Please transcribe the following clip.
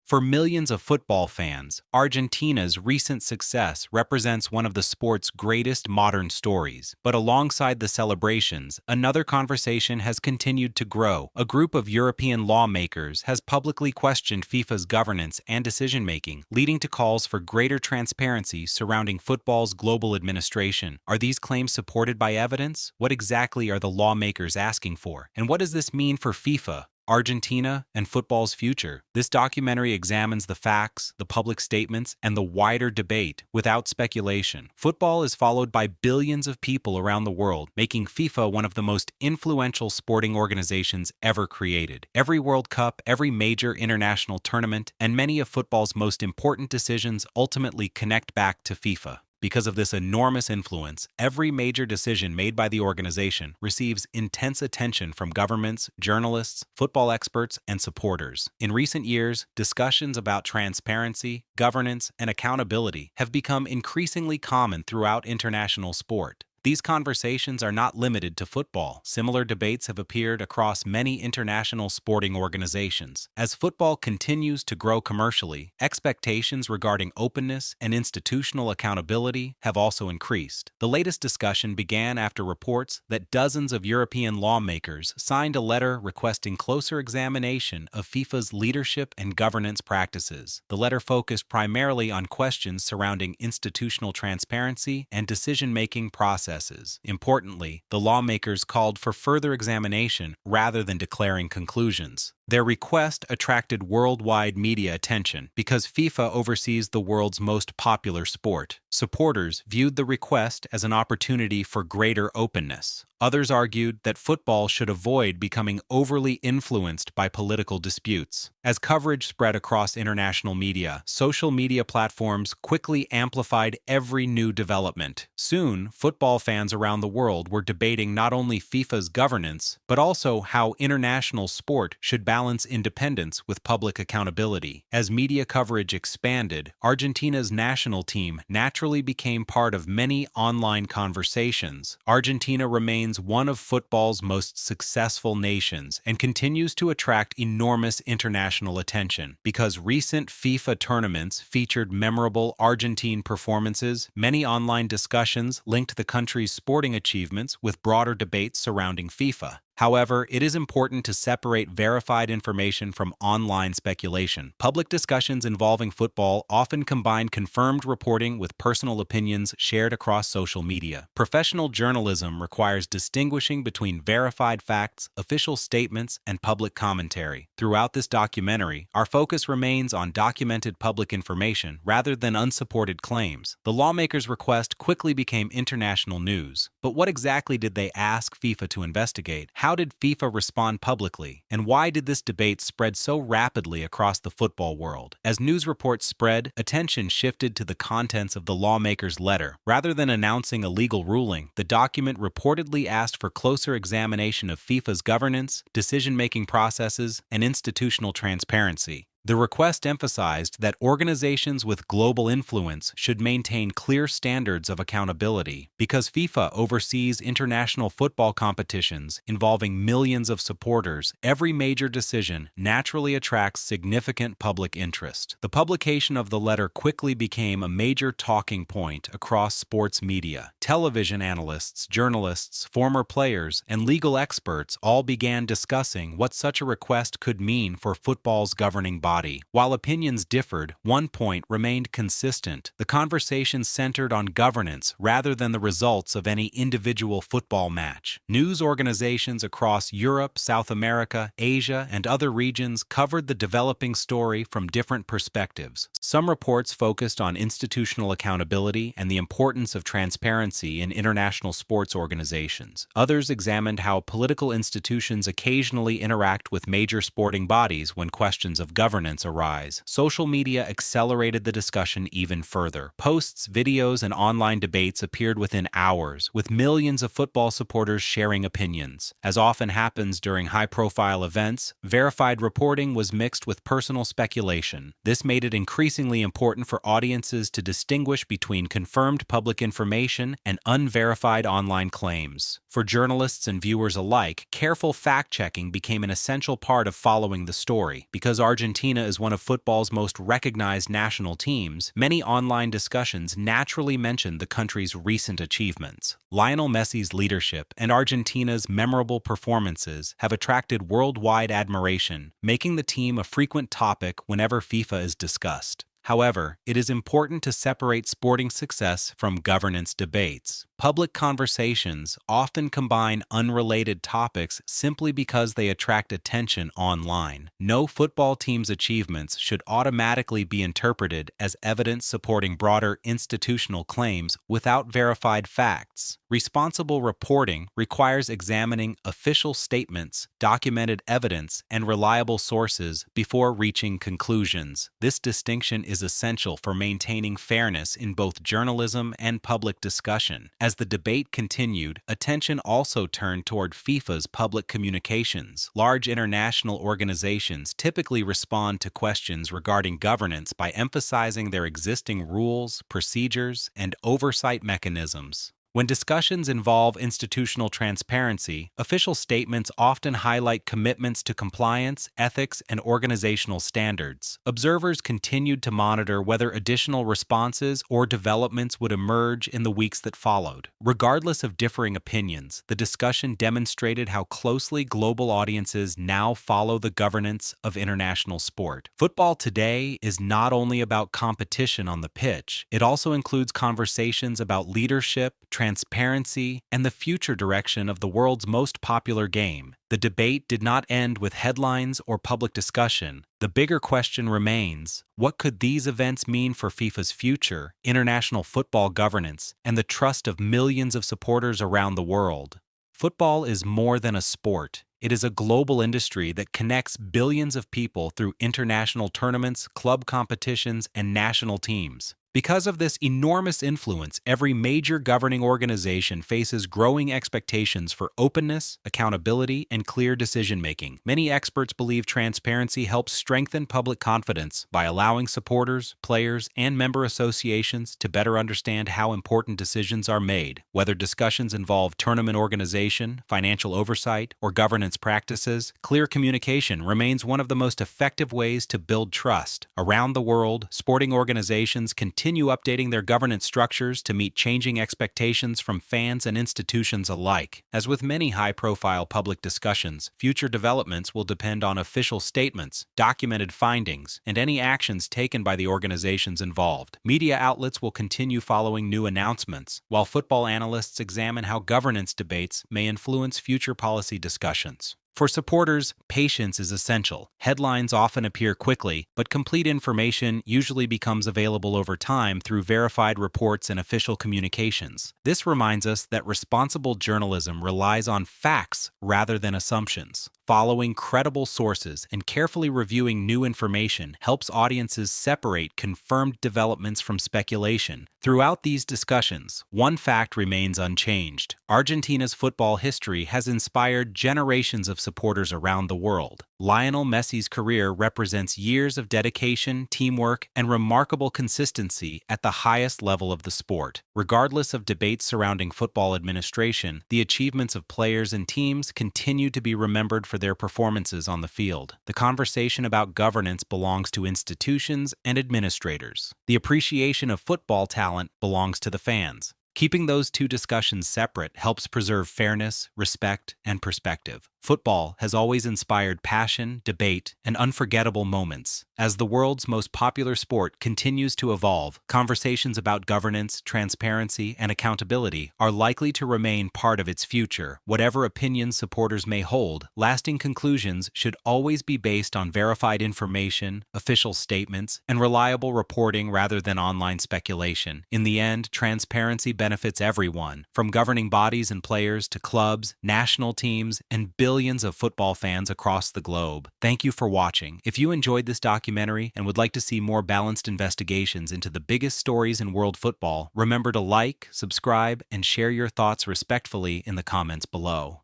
For millions of football fans, Argentina's recent success represents one of the sport's greatest modern stories. But alongside the celebrations, another conversation has continued to grow. A group of European lawmakers has publicly questioned FIFA's governance and decision-making, leading to calls for greater transparency surrounding football's global administration. Are these claims supported by evidence? What exactly are the lawmakers asking for? And what does this mean for FIFA, Argentina, and football's future? This documentary examines the facts, the public statements, and the wider debate without speculation. Football is followed by billions of people around the world, making FIFA one of the most influential sporting organizations ever created. Every World Cup, every major international tournament, and many of football's most important decisions ultimately connect back to FIFA. Because of this enormous influence, every major decision made by the organization receives intense attention from governments, journalists, football experts, and supporters. In recent years, discussions about transparency, governance, and accountability have become increasingly common throughout international sport. These conversations are not limited to football. Similar debates have appeared across many international sporting organizations. As football continues to grow commercially, expectations regarding openness and institutional accountability have also increased. The latest discussion began after reports that dozens of European lawmakers signed a letter requesting closer examination of FIFA's leadership and governance practices. The letter focused primarily on questions surrounding institutional transparency and decision-making processes. Importantly, the lawmakers called for further examination rather than declaring conclusions. Their request attracted worldwide media attention because FIFA oversees the world's most popular sport. Supporters viewed the request as an opportunity for greater openness. Others argued that football should avoid becoming overly influenced by political disputes. As coverage spread across international media, social media platforms quickly amplified every new development. Soon, football fans around the world were debating not only FIFA's governance, but also how international sport should balance independence with public accountability. As media coverage expanded, Argentina's national team naturally became part of many online conversations. Argentina remains one of football's most successful nations and continues to attract enormous international attention. Because recent FIFA tournaments featured memorable Argentine performances, many online discussions linked the country's sporting achievements with broader debates surrounding FIFA. However, it is important to separate verified information from online speculation. Public discussions involving football often combine confirmed reporting with personal opinions shared across social media. Professional journalism requires distinguishing between verified facts, official statements, and public commentary. Throughout this documentary, our focus remains on documented public information rather than unsupported claims. The lawmakers' request quickly became international news. But what exactly did they ask FIFA to investigate? How did FIFA respond publicly? And why did this debate spread so rapidly across the football world? As news reports spread, attention shifted to the contents of the lawmakers' letter. Rather than announcing a legal ruling, the document reportedly asked for closer examination of FIFA's governance, decision-making processes, and institutional transparency. The request emphasized that organizations with global influence should maintain clear standards of accountability. Because FIFA oversees international football competitions involving millions of supporters, every major decision naturally attracts significant public interest. The publication of the letter quickly became a major talking point across sports media. Television analysts, journalists, former players, and legal experts all began discussing what such a request could mean for football's governing body. While opinions differed, one point remained consistent. The conversation centered on governance rather than the results of any individual football match. News organizations across Europe, South America, Asia, and other regions covered the developing story from different perspectives. Some reports focused on institutional accountability and the importance of transparency in international sports organizations. Others examined how political institutions occasionally interact with major sporting bodies when questions of governance arise. Social media accelerated the discussion even further. Posts, videos, and online debates appeared within hours, with millions of football supporters sharing opinions. As often happens during high-profile events, verified reporting was mixed with personal speculation. This made it increasingly important for audiences to distinguish between confirmed public information and unverified online claims. For journalists and viewers alike, careful fact-checking became an essential part of following the story. Because Argentina Argentina is one of football's most recognized national teams, many online discussions naturally mention the country's recent achievements. Lionel Messi's leadership and Argentina's memorable performances have attracted worldwide admiration, making the team a frequent topic whenever FIFA is discussed. However, it is important to separate sporting success from governance debates. Public conversations often combine unrelated topics simply because they attract attention online. No football team's achievements should automatically be interpreted as evidence supporting broader institutional claims without verified facts. Responsible reporting requires examining official statements, documented evidence, and reliable sources before reaching conclusions. This distinction is essential for maintaining fairness in both journalism and public discussion. As the debate continued, attention also turned toward FIFA's public communications. Large international organizations typically respond to questions regarding governance by emphasizing their existing rules, procedures, and oversight mechanisms. When discussions involve institutional transparency, official statements often highlight commitments to compliance, ethics, and organizational standards. Observers continued to monitor whether additional responses or developments would emerge in the weeks that followed. Regardless of differing opinions, the discussion demonstrated how closely global audiences now follow the governance of international sport. Football today is not only about competition on the pitch, it also includes conversations about leadership, transparency, and the future direction of the world's most popular game. The debate did not end with headlines or public discussion. The bigger question remains: what could these events mean for FIFA's future, international football governance, and the trust of millions of supporters around the world? Football is more than a sport. It is a global industry that connects billions of people through international tournaments, club competitions, and national teams. Because of this enormous influence, every major governing organization faces growing expectations for openness, accountability, and clear decision-making. Many experts believe transparency helps strengthen public confidence by allowing supporters, players, and member associations to better understand how important decisions are made. Whether discussions involve tournament organization, financial oversight, or governance practices, clear communication remains one of the most effective ways to build trust. Around the world, sporting organizations continue updating their governance structures to meet changing expectations from fans and institutions alike. As with many high-profile public discussions, future developments will depend on official statements, documented findings, and any actions taken by the organizations involved. Media outlets will continue following new announcements, while football analysts examine how governance debates may influence future policy discussions. For supporters, patience is essential. Headlines often appear quickly, but complete information usually becomes available over time through verified reports and official communications. This reminds us that responsible journalism relies on facts rather than assumptions. Following credible sources and carefully reviewing new information helps audiences separate confirmed developments from speculation. Throughout these discussions, one fact remains unchanged: Argentina's football history has inspired generations of supporters around the world. Lionel Messi's career represents years of dedication, teamwork, and remarkable consistency at the highest level of the sport. Regardless of debates surrounding football administration, the achievements of players and teams continue to be remembered for their performances on the field. The conversation about governance belongs to institutions and administrators. The appreciation of football talent belongs to the fans. Keeping those two discussions separate helps preserve fairness, respect, and perspective. Football has always inspired passion, debate, and unforgettable moments. As the world's most popular sport continues to evolve, conversations about governance, transparency, and accountability are likely to remain part of its future. Whatever opinions supporters may hold, lasting conclusions should always be based on verified information, official statements, and reliable reporting rather than online speculation. In the end, transparency benefits everyone, from governing bodies and players to clubs, national teams, and billions of football fans across the globe. Thank you for watching. If you enjoyed this documentary and would like to see more balanced investigations into the biggest stories in world football, remember to like, subscribe, and share your thoughts respectfully in the comments below.